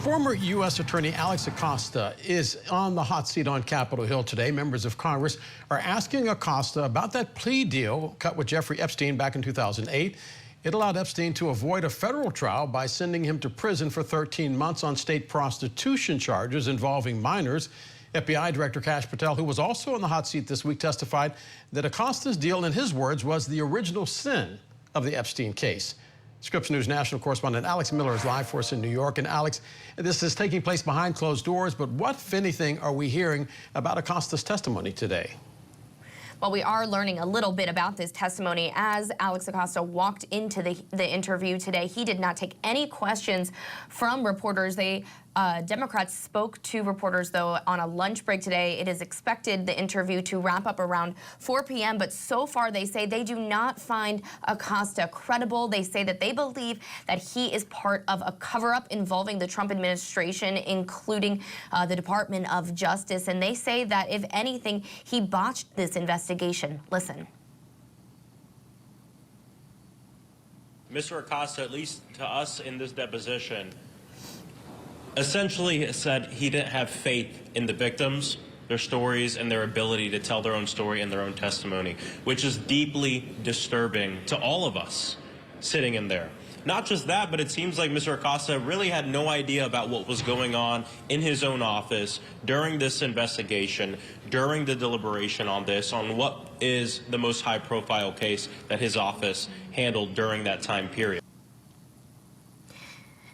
Former U.S. Attorney Alex Acosta is on the hot seat on Capitol Hill today. Members of Congress are asking Acosta about that plea deal cut with Jeffrey Epstein back in 2008. It allowed Epstein to avoid a federal trial by sending him to prison for 13 months on state prostitution charges involving minors. FBI Director Kash Patel, who was also on the hot seat this week, testified that Acosta's deal, in his words, was the original sin of the Epstein case. Scripps News national correspondent Alex Miller is live for us in New York. And Alex, this is taking place behind closed doors, but what, if anything, are we hearing about Acosta's testimony today? Well, we are learning a little bit about this testimony. As Alex Acosta walked into the interview today, he did not take any questions from reporters. Democrats spoke to reporters, though, on a lunch break today. It is expected the interview to wrap up around 4 p.m., but so far they say they do not find Acosta credible. They say that they believe that he is part of a cover-up involving the Trump administration, including the Department of Justice, and they say that, if anything, he botched this investigation. Listen. Mr. Acosta, at least to us in this deposition, essentially said he didn't have faith in the victims, their stories, and their ability to tell their own story and their own testimony, which is deeply disturbing to all of us sitting in there. Not just that, but it seems like Mr. Acosta really had no idea about what was going on in his own office during this investigation, during the deliberation on this, on what is the most high-profile case that his office handled during that time period.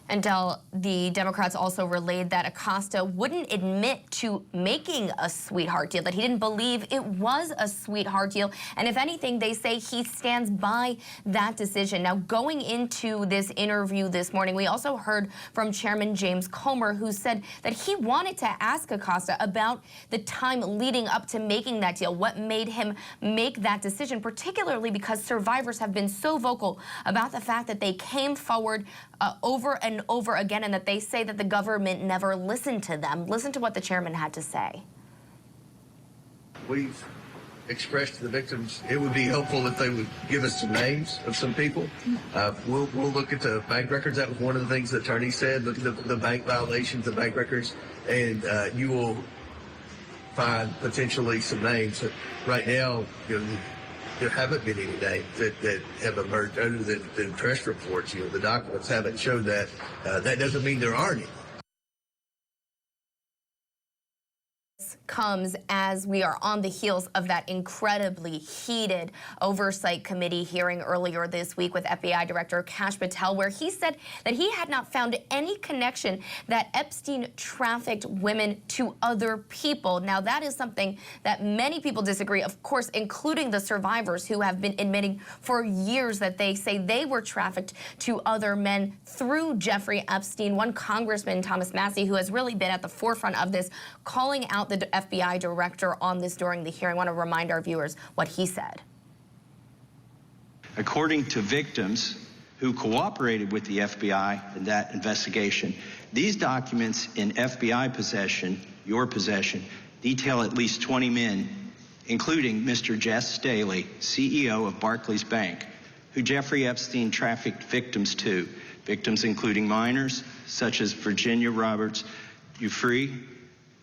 And the Democrats also relayed that Acosta wouldn't admit to making a sweetheart deal, that he didn't believe it was a sweetheart deal. And if anything, they say he stands by that decision. Now, going into this interview this morning, we also heard from Chairman James Comer, who said that he wanted to ask Acosta about the time leading up to making that deal, what made him make that decision, particularly because survivors have been so vocal about the fact that they came forward over and over again, and that they say that the government never listened to them. Listen to what the chairman had to say. We've expressed to the victims it would be helpful if they would give us some names of some people. We'll look at the bank records. That was one of the things the attorney said. Look at the bank violations, the bank records, and you will find potentially some names. Right now, there haven't been any names that have emerged other than press reports. The documents haven't showed that. That doesn't mean there aren't any. Comes as we are on the heels of that incredibly heated Oversight Committee hearing earlier this week with FBI Director Kash Patel, where he said that he had not found any connection that Epstein trafficked women to other people. Now, that is something that many people disagree, of course, including the survivors, who have been admitting for years that they say they were trafficked to other men through Jeffrey Epstein. One Congressman, Thomas Massie, who has really been at the forefront of this, calling out the FBI director on this during the hearing. I want to remind our viewers what he said. According to victims who cooperated with the FBI in that investigation, these documents in FBI possession, your possession, detail at least 20 men, including Mr. Jess Staley, CEO of Barclays Bank, who Jeffrey Epstein trafficked victims to. Victims including minors, such as Virginia Roberts Giuffre.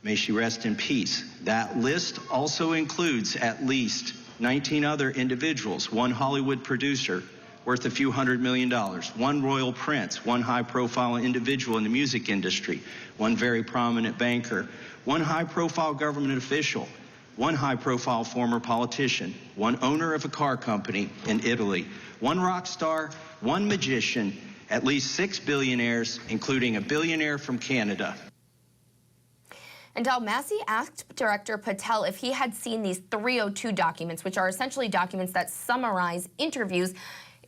May she rest in peace. That list also includes at least 19 other individuals, one Hollywood producer worth a few $100 million, one royal prince, one high-profile individual in the music industry, one very prominent banker, one high-profile government official, one high-profile former politician, one owner of a car company in Italy, one rock star, one magician, at least 6 billionaires, including a billionaire from Canada. And Massie asked Director Patel if he had seen these 302 documents, which are essentially documents that summarize interviews.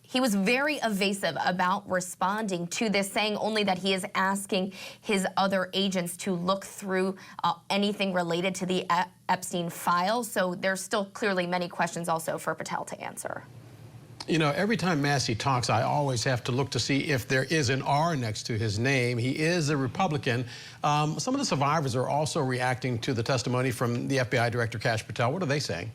He was very evasive about responding to this, saying only that he is asking his other agents to look through anything related to the Epstein file. So there's still clearly many questions also for Patel to answer. You know, every time Massie talks, I always have to look to see if there is an R next to his name. He is a Republican. Some of the survivors are also reacting to the testimony from the FBI Director Kash Patel. What are they saying?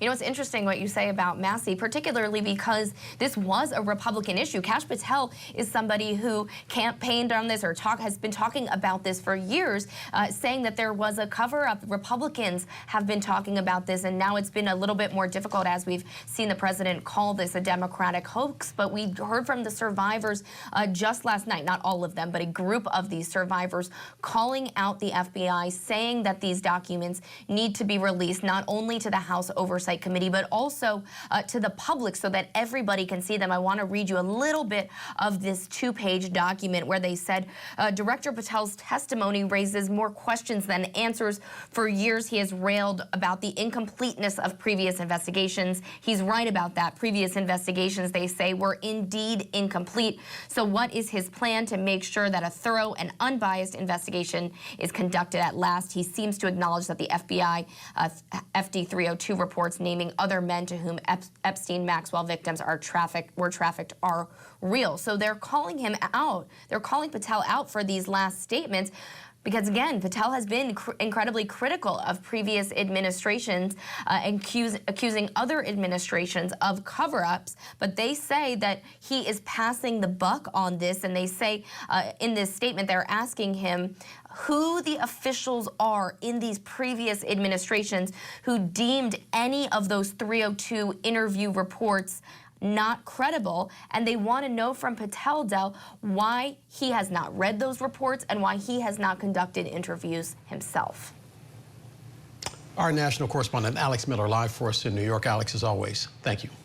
You know, it's interesting what you say about Massey, particularly because this was a Republican issue. Kash Patel is somebody who campaigned on this or has been talking about this for years, saying that there was a cover-up. Republicans have been talking about this, and now it's been a little bit more difficult as we've seen the president call this a Democratic hoax. But we heard from the survivors just last night, not all of them, but a group of these survivors calling out the FBI, saying that these documents need to be released not only to the House Oversight Committee, but also to the public so that everybody can see them. I want to read you a little bit of this two-page document where they said, Director Patel's testimony raises more questions than answers. For years, he has railed about the incompleteness of previous investigations. He's right about that. Previous investigations, they say, were indeed incomplete. So what is his plan to make sure that a thorough and unbiased investigation is conducted at last? He seems to acknowledge that the FBI FD 302 reports naming other men to whom Epstein-Maxwell victims were trafficked are real. So they're calling him out. They're calling Patel out for these last statements. Because, again, Patel has been incredibly critical of previous administrations, accusing other administrations of cover-ups. But they say that he is passing the buck on this. And they say in this statement, they're asking him who the officials are in these previous administrations who deemed any of those 302 interview reports not credible, and they want to know from Patel, Del, why he has not read those reports and why he has not conducted interviews himself. Our national correspondent Alex Miller live for us in New York. Alex, as always, thank you.